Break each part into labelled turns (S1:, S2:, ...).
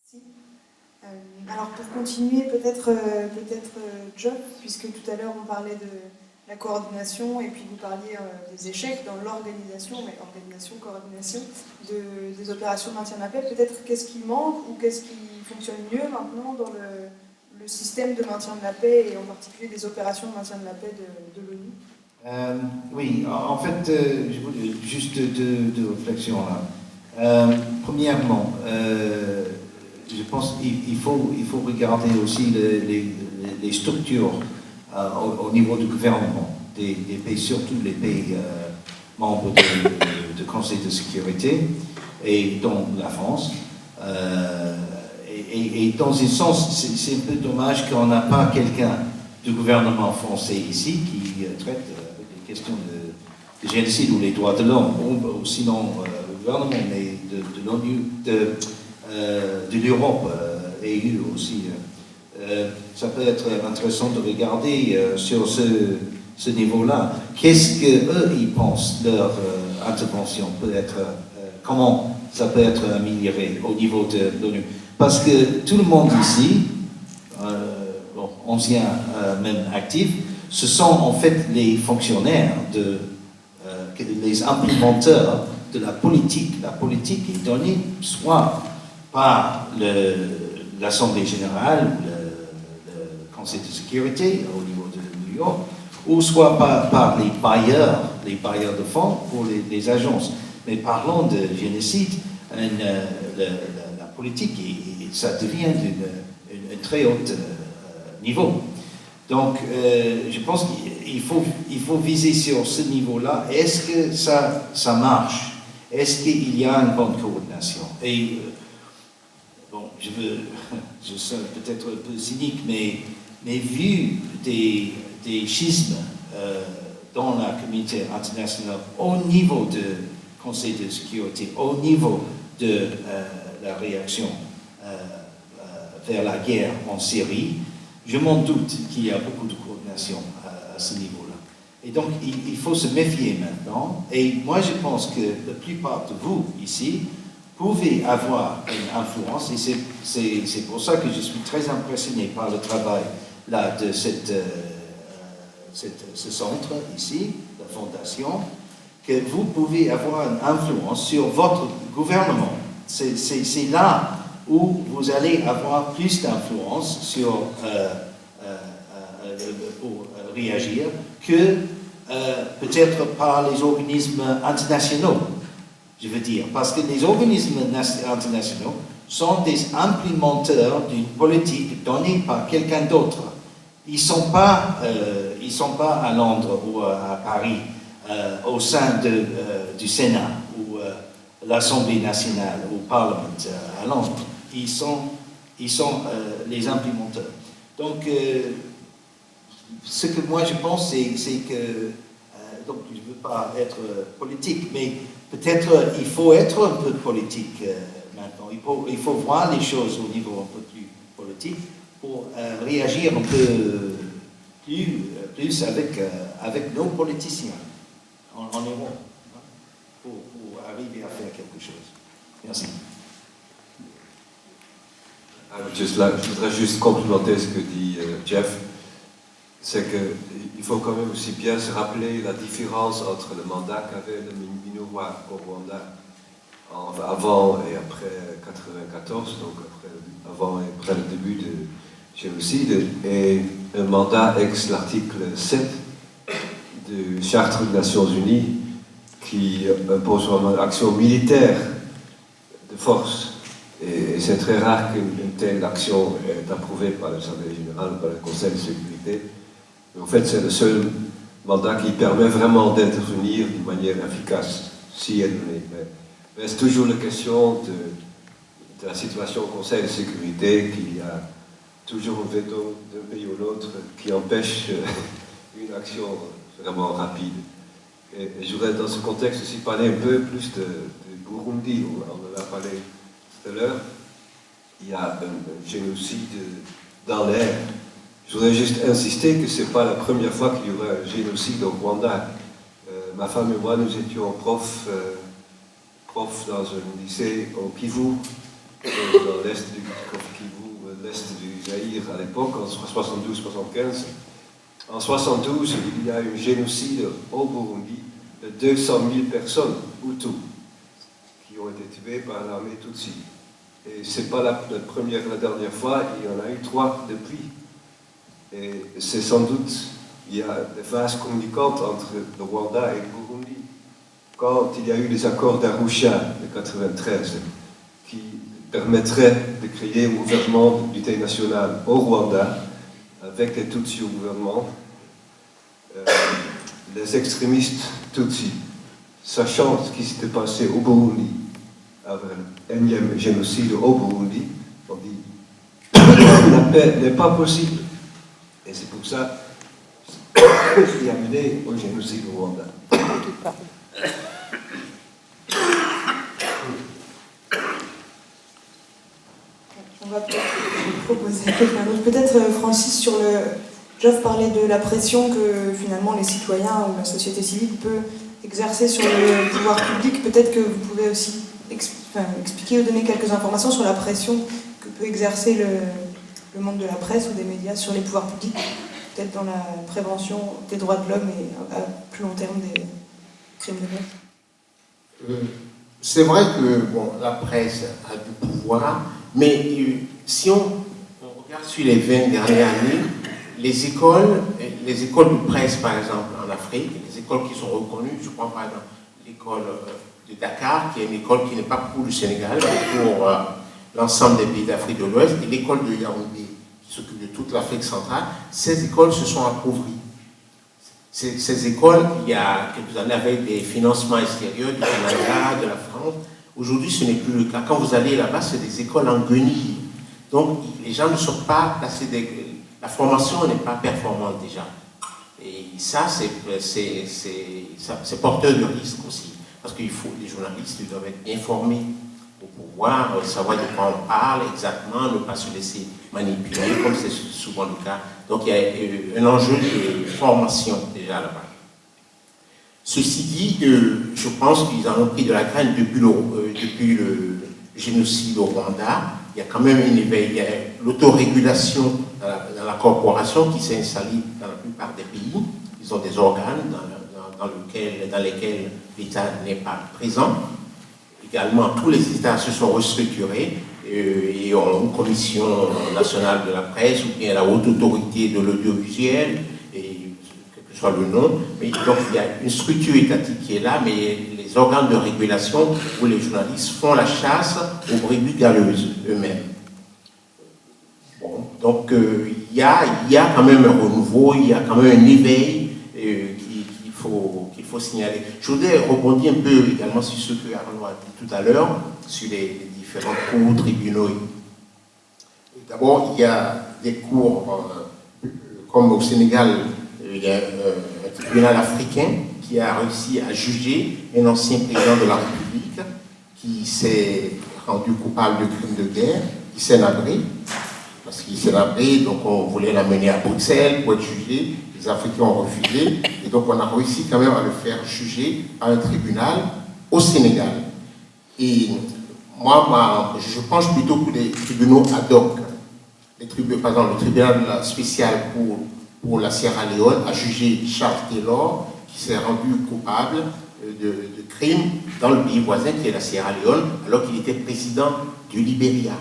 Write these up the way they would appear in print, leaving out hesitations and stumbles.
S1: Si. Alors pour continuer, peut-être Job, puisque tout à l'heure on parlait de la coordination et puis vous parliez des échecs dans l'organisation, mais organisation, coordination, des opérations de maintien de la paix, peut-être qu'est-ce qui manque ou qu'est-ce qui fonctionne mieux maintenant dans le système de maintien de la paix et en particulier des opérations de maintien de la paix de l'ONU?
S2: Oui, en fait, je voulais juste deux réflexions là. Premièrement, je pense qu'il faut regarder aussi les structures au niveau du gouvernement des pays, surtout les pays membres du Conseil de sécurité, et dont la France. Et dans un sens, c'est un peu dommage qu'on n'a pas quelqu'un du gouvernement français ici qui traite les questions de génocide ou les droits de l'homme, ou sinon le gouvernement, mais de l'ONU, de l'Europe, EU aussi. Ça peut être intéressant de regarder sur ce niveau-là. Qu'est-ce qu'eux, ils pensent, leur intervention peut être, comment ça peut être amélioré au niveau de l'ONU. Parce que tout le monde ici, anciens, même actifs, ce sont en fait les fonctionnaires, les implémenteurs de la politique. La politique est donnée soit par l'Assemblée générale, le Conseil de sécurité au niveau de New York, ou soit par les bailleurs de fonds pour les agences. Mais parlons de génocide, la politique, ça devient d'un très haut niveau. Donc, je pense qu'il faut viser sur ce niveau-là. Est-ce que ça marche? Est-ce qu'il y a une bonne coordination? Et, bon, je suis peut-être un peu cynique, mais vu des schismes dans la communauté internationale au niveau du Conseil de sécurité, au niveau de la réaction vers la guerre en Syrie, je m'en doute qu'il y a beaucoup de coordination à ce niveau-là. Et donc, il faut se méfier maintenant. Et moi, je pense que la plupart de vous, ici, pouvez avoir une influence. Et c'est pour ça que je suis très impressionné par le travail là, de ce centre, ici, la Fondation, que vous pouvez avoir une influence sur votre gouvernement. C'est là où vous allez avoir plus d'influence sur pour réagir que peut-être par les organismes internationaux, je veux dire. Parce que les organismes internationaux sont des implémenteurs d'une politique donnée par quelqu'un d'autre. Ils ne sont pas à Londres ou à Paris au sein du Sénat ou l'Assemblée nationale ou le Parlement à Londres. Ils sont les implémenteurs. Donc, ce que moi je pense, c'est que, donc je ne veux pas être politique, mais peut-être il faut être un peu politique maintenant. Il faut voir les choses au niveau un peu plus politique pour réagir un peu plus avec nos politiciens en Europe, pour arriver à faire quelque chose. Merci.
S3: Je voudrais juste complémenter ce que dit Jeff. C'est qu'il faut quand même aussi bien se rappeler la différence entre le mandat qu'avait le Minurwa au Rwanda avant et après 1994, donc avant et après le début du génocide, et un mandat ex l'article 7 du Charte des Nations Unies qui impose une action militaire de force. Et c'est très rare qu'une telle action est approuvée par l'Assemblée générale, par le Conseil de sécurité. Mais en fait, c'est le seul mandat qui permet vraiment d'intervenir d'une manière efficace, si elle l'est. Mais c'est toujours la question de la situation au Conseil de sécurité, qu'il y a toujours un veto d'un pays ou l'autre qui empêche une action vraiment rapide. Et je voudrais dans ce contexte aussi parler un peu plus de Burundi, où on en a parlé tout à l'heure. Il y a un génocide dans l'air. Je voudrais juste insister que ce n'est pas la première fois qu'il y aura un génocide au Rwanda. Ma femme et moi, nous étions profs dans un lycée au Kivu, dans l'est du Kivu, l'est du Zaïre à l'époque, en 72-75. En 72, il y a eu un génocide au Burundi de 200 000 personnes, Hutus, qui ont été tuées par l'armée Tutsi. Et ce n'est pas la dernière fois, il y en a eu 3 depuis. Et c'est sans doute, il y a des vases communicantes entre le Rwanda et le Burundi. Quand il y a eu les accords d'Arusha de 1993, qui permettraient de créer un gouvernement d'unité nationale au Rwanda, avec les Tutsis au gouvernement, les extrémistes Tutsis, sachant ce qui s'était passé au Burundi, avec l'énième génocide au Burundi, on dit la paix n'est pas possible. Et c'est pour ça qu'il a mené au génocide au Rwanda.
S1: On va peut-être proposer à quelqu'un d'autre. Peut-être Francis, sur le... Geoff parlait de la pression que finalement les citoyens ou la société civile peut exercer sur le pouvoir public. Peut-être que vous pouvez aussi expliquer ou donner quelques informations sur la pression que peut exercer le monde de la presse ou des médias sur les pouvoirs publics, peut-être dans la prévention des droits de l'homme et à plus long terme des crimes de guerre.
S4: C'est vrai que bon, la presse a du pouvoir, mais si on regarde sur les 20 dernières années, les écoles de presse, par exemple, en Afrique, les écoles qui sont reconnues, je prends par exemple l'école de Dakar, qui est une école qui n'est pas pour le Sénégal, mais pour l'ensemble des pays d'Afrique de l'Ouest, et l'école de Yaoundé, qui s'occupe de toute l'Afrique centrale, ces écoles se sont appauvries. Ces écoles, il y a quelques années, avaient des financements extérieurs du Canada, de la France. Aujourd'hui, ce n'est plus le cas. Quand vous allez là-bas, c'est des écoles en guenilles. Donc, les gens ne sont pas placés la formation n'est pas performante déjà. Et ça, c'est porteur de risque aussi. Parce qu'il faut, les journalistes doivent être bien formés pour pouvoir savoir de quoi on parle exactement, ne pas se laisser manipuler, comme c'est souvent le cas. Donc il y a un enjeu de formation déjà là-bas. Ceci dit, je pense qu'ils en ont pris de la graine depuis le génocide au Rwanda. Il y a quand même un éveil, il y a l'autorégulation dans la corporation qui s'est installée dans la plupart des pays. Ils ont des organes dans lesquels l'État n'est pas présent. Également, tous les États se sont restructurés et ont une commission nationale de la presse ou bien la haute autorité de l'audiovisuel, et quel que soit le nom. Mais donc, il y a une structure étatique qui est là, mais les organes de régulation où les journalistes font la chasse aux brebis galeuses eux-mêmes. Bon, donc, il y a quand même un renouveau, il y a quand même un éveil qu'il faut signaler. Je voudrais rebondir un peu également sur ce que Arnaud a dit tout à l'heure, sur les différents cours, tribunaux. D'abord, il y a des cours, comme au Sénégal, il y a un tribunal africain qui a réussi à juger un ancien président de la République qui s'est rendu coupable de crimes de guerre, qui s'est navré, parce qu'il s'est navré, donc on voulait l'amener à Bruxelles pour être jugé. Les Africains ont refusé, et donc on a réussi quand même à le faire juger à un tribunal au Sénégal. Et moi, je penche plutôt pour les tribunaux ad hoc. Par exemple, le tribunal spécial pour la Sierra Leone a jugé Charles Taylor, qui s'est rendu coupable de crimes dans le pays voisin, qui est la Sierra Leone, alors qu'il était président du Libéria.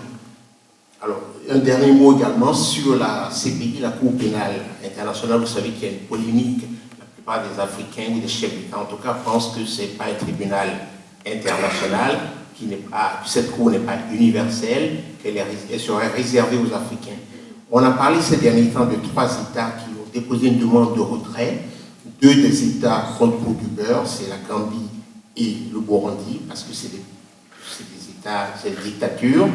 S4: Alors, un dernier mot également sur la CPI, la Cour pénale internationale. Vous savez qu'il y a une polémique. La plupart des Africains ou des chefs d'État, en tout cas, pensent que ce n'est pas un tribunal international, que cette Cour n'est pas universelle, qu'elle serait réservée aux Africains. On a parlé ces derniers temps de 3 États qui ont déposé une demande de retrait. 2 des États contre pour du beurre, c'est la Gambie et le Burundi, parce que c'est des États, c'est des dictatures.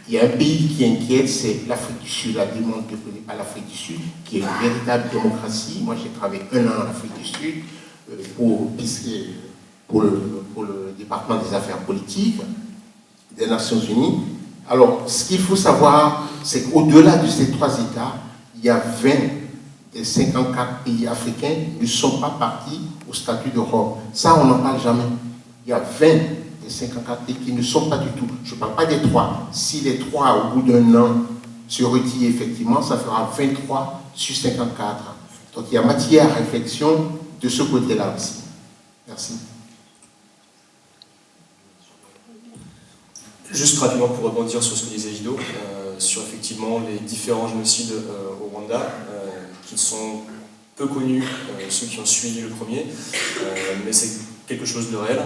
S4: Il y a un pays qui inquiète, c'est l'Afrique du Sud. La demande ne connaît pas l'Afrique du Sud, qui est une véritable démocratie. Moi, j'ai travaillé 1 an en Afrique du Sud pour le département des affaires politiques des Nations Unies. Alors, ce qu'il faut savoir, c'est qu'au-delà de ces 3 États, il y a 20 des 54 pays africains qui ne sont pas partis au statut de Rome. Ça, on n'en parle jamais. Il y a 20 des les 54 et qui ne sont pas du tout. Je ne parle pas des 3. Si les 3, au bout d'un an, se retirent effectivement, ça fera 23 sur 54. Donc il y a matière à réflexion de ce côté-là aussi. Merci.
S5: Juste rapidement pour rebondir sur ce que disait Guido, sur effectivement les différents génocides au Rwanda, qui sont peu connus, ceux qui ont suivi le premier, mais c'est quelque chose de réel,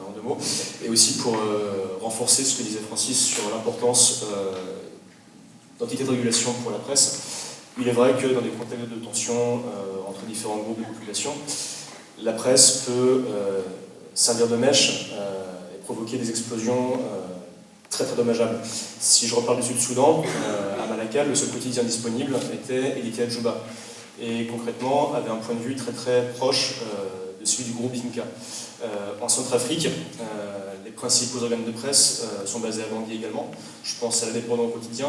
S5: en 2 mots. Et aussi pour renforcer ce que disait Francis sur l'importance d'entités de régulation pour la presse. Il est vrai que dans des contextes de tension entre différents groupes de population, la presse peut servir de mèche et provoquer des explosions très très dommageables. Si je reparle du Sud-Soudan, à Malakal, le seul quotidien disponible était édité à Djouba. Et concrètement, avait un point de vue très très proche de celui du groupe Inca. En Centrafrique, les principaux organes de presse sont basés à Bangui également. Je pense à l'Indépendant au quotidien.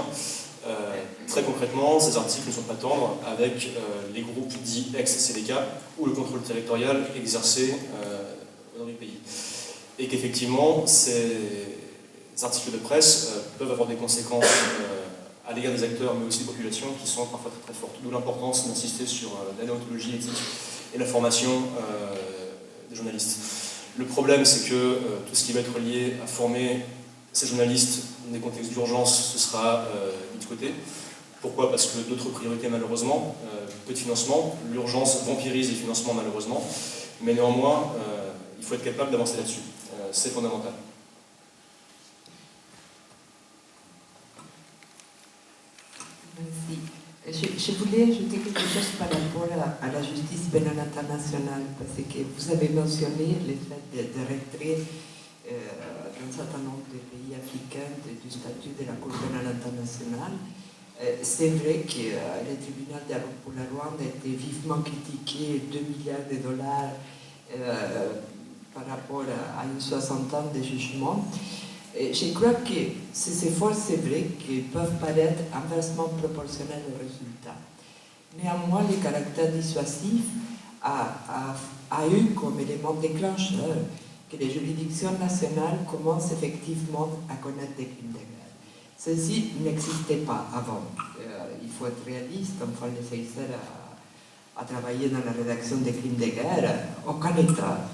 S5: Très concrètement, ces articles ne sont pas tendres avec les groupes dits ex-CDK ou le contrôle territorial exercé dans le pays. Et qu'effectivement, ces articles de presse peuvent avoir des conséquences à l'égard des acteurs, mais aussi des populations qui sont parfois très très fortes. D'où l'importance d'insister sur la déontologie éthique et la formation des journalistes. Le problème, c'est que tout ce qui va être lié à former ces journalistes dans des contextes d'urgence, ce sera mis de côté. Pourquoi? Parce que d'autres priorités, malheureusement, peu de financement, l'urgence vampirise les financements, malheureusement, mais néanmoins, il faut être capable d'avancer là-dessus. C'est fondamental.
S6: Merci. Je voulais ajouter quelque chose par rapport à la justice pénale internationale, parce que vous avez mentionné le fait de retrait d'un certain nombre de pays africains du statut de la Cour pénale internationale. C'est vrai que le tribunal pour la Rwanda a été vivement critiqué, 2 milliards de dollars par rapport à une 60 ans de jugement. Je crois que ces efforts, c'est vrai qu'ils peuvent paraître inversement proportionnels aux résultats. Néanmoins, le caractère dissuasif a eu comme élément déclencheur que les juridictions nationales commencent effectivement à connaître des crimes de guerre. Ceci n'existait pas avant. Il faut être réaliste, enfin, les Seychelles a travaillé dans la rédaction des crimes de guerre. Aucun État,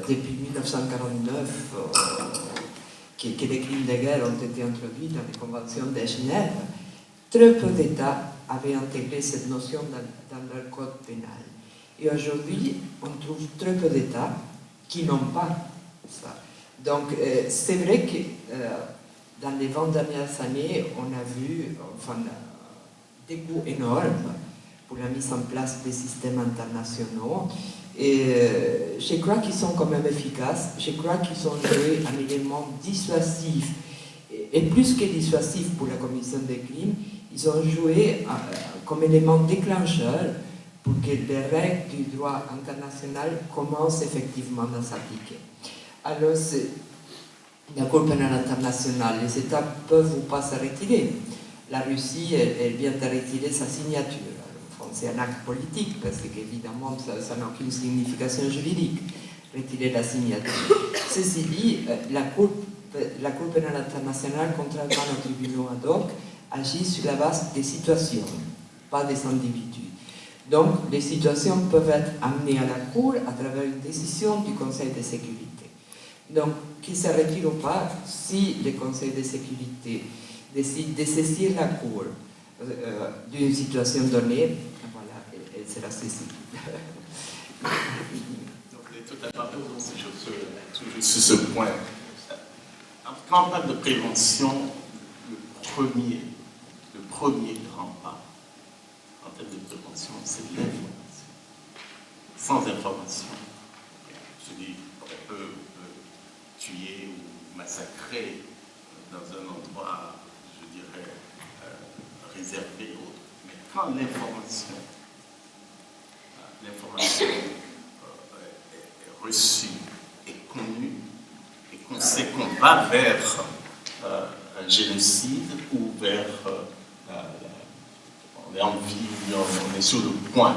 S6: depuis 1949, que les crimes de guerre ont été introduits dans les conventions de Genève, très peu d'États avaient intégré cette notion dans leur code pénal. Et aujourd'hui, on trouve très peu d'États qui n'ont pas ça. Donc, c'est vrai que dans les 20 dernières années, on a vu des coûts énormes pour la mise en place des systèmes internationaux. Et je crois qu'ils sont quand même efficaces. Je crois qu'ils ont joué un élément dissuasif. Et plus que dissuasif pour la commission des crimes, ils ont joué comme élément déclencheur pour que les règles du droit international commencent effectivement à s'appliquer. Alors, la Cour pénale internationale, les États peuvent ou pas se retirer. La Russie, elle vient de retirer sa signature. C'est un acte politique, parce qu'évidemment, ça n'a aucune signification juridique, retirer la signature. Ceci dit, la Cour pénale internationale, contrairement aux tribunaux ad hoc, agit sur la base des situations, pas des individus. Donc, les situations peuvent être amenées à la Cour à travers une décision du Conseil de sécurité. Donc, qu'il se retire ou pas, si le Conseil de sécurité décide de saisir la Cour d'une situation donnée, voilà, elle sera saisie.
S7: Donc, vous êtes tout à fait raison sur ce point. Quand on parle de prévention, le premier grand pas en termes de prévention, c'est l'information. Sans information, on peut tuer ou massacrer dans un endroit, je dirais, réservé ou autre. Mais quand l'information est reçue, est connue, et qu'on sait qu'on va vers un génocide ou vers on est sur le point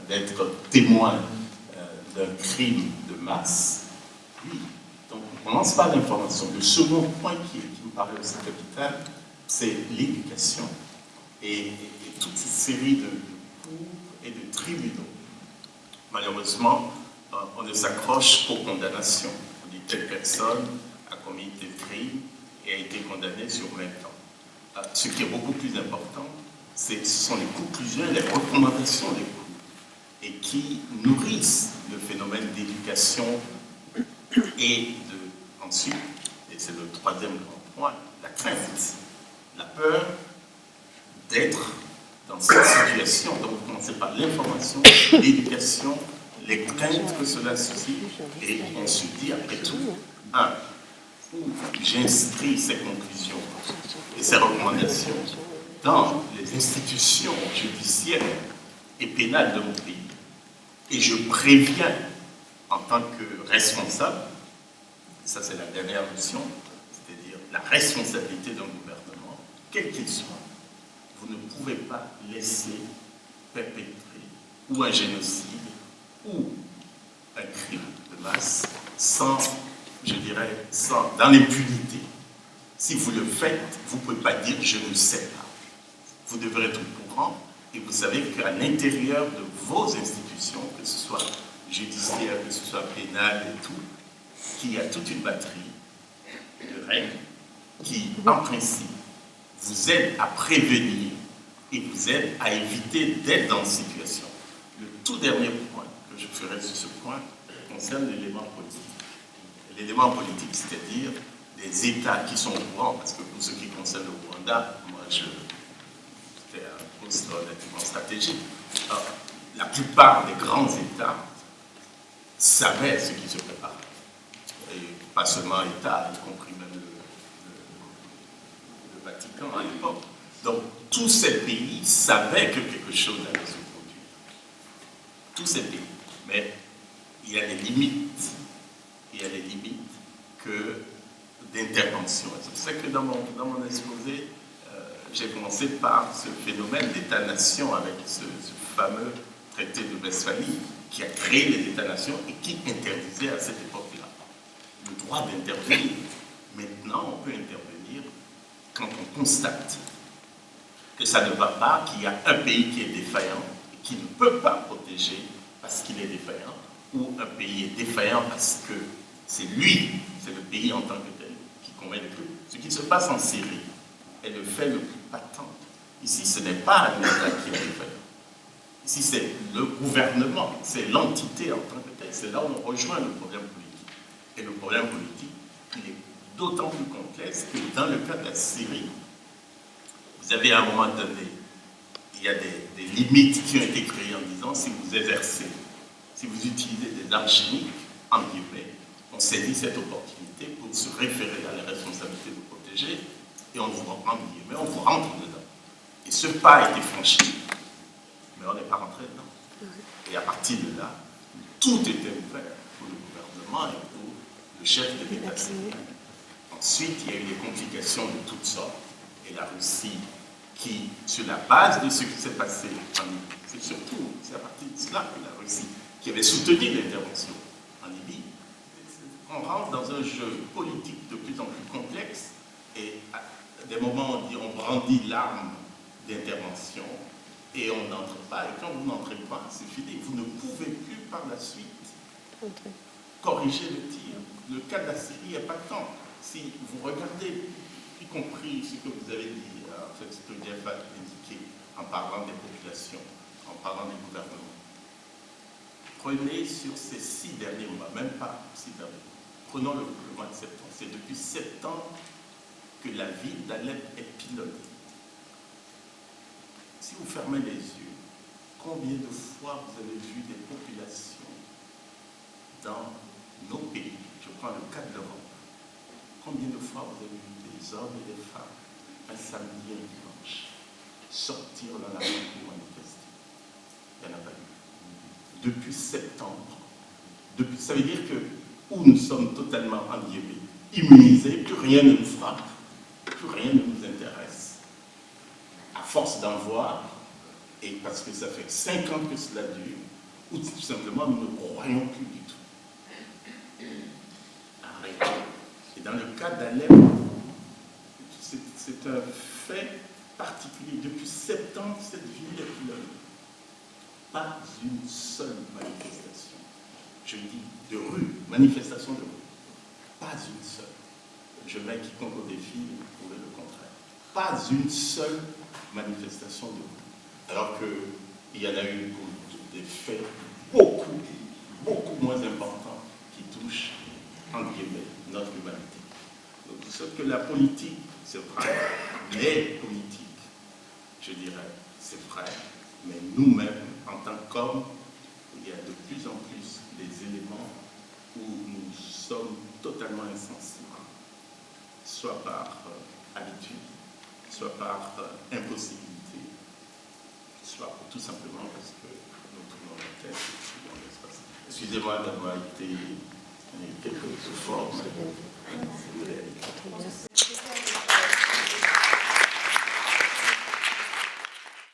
S7: d'être témoin d'un crime de masse, oui, donc commence par l'information. Le second point qui me paraît aussi capital, c'est l'éducation et toute cette série de cours et de tribunaux. Malheureusement, on ne s'accroche qu'aux condamnations. On dit telle personne a commis tel crime et a été condamnée sur 20 ans. Ce qui est beaucoup plus important, ce sont les conclusions, les recommandations des cours et qui nourrissent le phénomène d'éducation et ensuite, et c'est le troisième grand point, la crainte, la peur d'être dans cette situation. Donc, vous commencez par l'information, l'éducation, les craintes que cela suscite, et on se dit après tout, où j'inscris ces conclusions et ces recommandations dans les institutions judiciaires et pénales de mon pays. Et je préviens, en tant que responsable, ça c'est la dernière notion, c'est-à-dire la responsabilité d'un gouvernement, quel qu'il soit. Vous ne pouvez pas laisser perpétrer ou un génocide ou un crime de masse sans, je dirais, dans l'impunité. Si vous le faites, vous ne pouvez pas dire « je ne sais pas ». Vous devrez être au courant et vous savez qu'à l'intérieur de vos institutions, que ce soit judiciaire, que ce soit pénal et tout, qu'il y a toute une batterie de règles qui, en principe, vous aident à prévenir et vous aident à éviter d'être dans cette situation. Le tout dernier point que je ferai sur ce point concerne l'élément politique. L'élément politique, c'est-à-dire des États qui sont au courant, parce que pour ce qui concerne le Rwanda, moi, c'était un poste relativement stratégique. Alors, la plupart des grands États savaient ce qui se préparait. Et pas seulement État, y compris même le Vatican à l'époque. Donc, tous ces pays savaient que quelque chose allait se produire. Tous ces pays. Mais il y a des limites. Il y a des limites d'intervention. C'est pour ça que dans mon exposé, j'ai commencé par ce phénomène d'État-nation avec ce fameux traité de Westphalie qui a créé les États-nations et qui interdisait à cette époque-là le droit d'intervenir. Maintenant, on peut intervenir quand on constate que ça ne va pas, qu'il y a un pays qui est défaillant et qui ne peut pas protéger parce qu'il est défaillant, ou un pays est défaillant parce que c'est lui, c'est le pays en tant que tel, qui commet le crime. Ce qui se passe en Syrie est le fait le plus patent. Ici, ce n'est pas un État qui est défaillant. Ici, c'est le gouvernement, c'est l'entité en tant que telle. C'est là où on rejoint le problème politique. Et le problème politique, il est d'autant plus complexe que dans le cas de la Syrie, vous avez à un moment donné, il y a des limites qui ont été créées en disant si vous exercez, si vous utilisez des armes chimiques, en guillemets, on saisit cette opportunité pour se référer à la responsabilité de protéger et on vous rentre dedans. Et ce pas a été franchi, mais on n'est pas rentré dedans. Et à partir de là, tout était ouvert pour le gouvernement et pour le chef de l'État syrien. Ensuite, il y a eu des complications de toutes sortes et la Russie qui, sur la base de ce qui s'est passé en Libye, c'est à partir de cela que la Russie, qui avait soutenu l'intervention en Libye, on rentre dans un jeu politique de plus en plus complexe et à des moments on dit on brandit l'arme d'intervention et on n'entre pas. Et quand vous n'entrez pas, c'est fini. Vous ne pouvez plus par la suite corriger le tir. Le cas de la Syrie est patent. Si vous regardez, y compris ce que vous avez dit, en fait, ce que Jeff a indiqué en parlant des populations, en parlant des gouvernements, prenez sur ces 6 derniers mois, même pas 6 derniers mois, prenons le mois de septembre. C'est depuis septembre que la ville d'Alep est pilonnée. Si vous fermez les yeux, combien de fois vous avez vu des populations dans nos pays, je prends le cas de l'Europe, combien de fois vous avez vu des hommes et des femmes, un samedi et un dimanche, sortir dans la rue pour manifester? Il n'y en a pas eu. Depuis septembre. Ça veut dire que où nous sommes totalement immunisés, plus rien ne nous frappe, plus rien ne nous intéresse. À force d'en voir, et parce que ça fait 5 ans que cela dure, ou tout simplement nous ne croyons plus du tout. Arrêtons. dans le cas d'Alep, c'est un fait particulier. Depuis septembre, cette ville est pleure. Pas une seule manifestation. Je dis de rue, manifestation de rue. Pas une seule. Je mets quiconque au défi pour prouver le contraire. Pas une seule manifestation de rue. Alors qu'il y en a eu des faits beaucoup moins importants qui touchent, entre guillemets, notre humanité. Donc, ce que la politique, c'est vrai, les politiques, je dirais, c'est vrai, mais nous-mêmes, en tant qu'hommes, il y a de plus en plus des éléments où nous sommes totalement insensibles, soit par habitude, soit par impossibilité, soit tout simplement parce que nous tournons la tête dans l'espace. Excusez-moi d'avoir été quelque peu fort, mais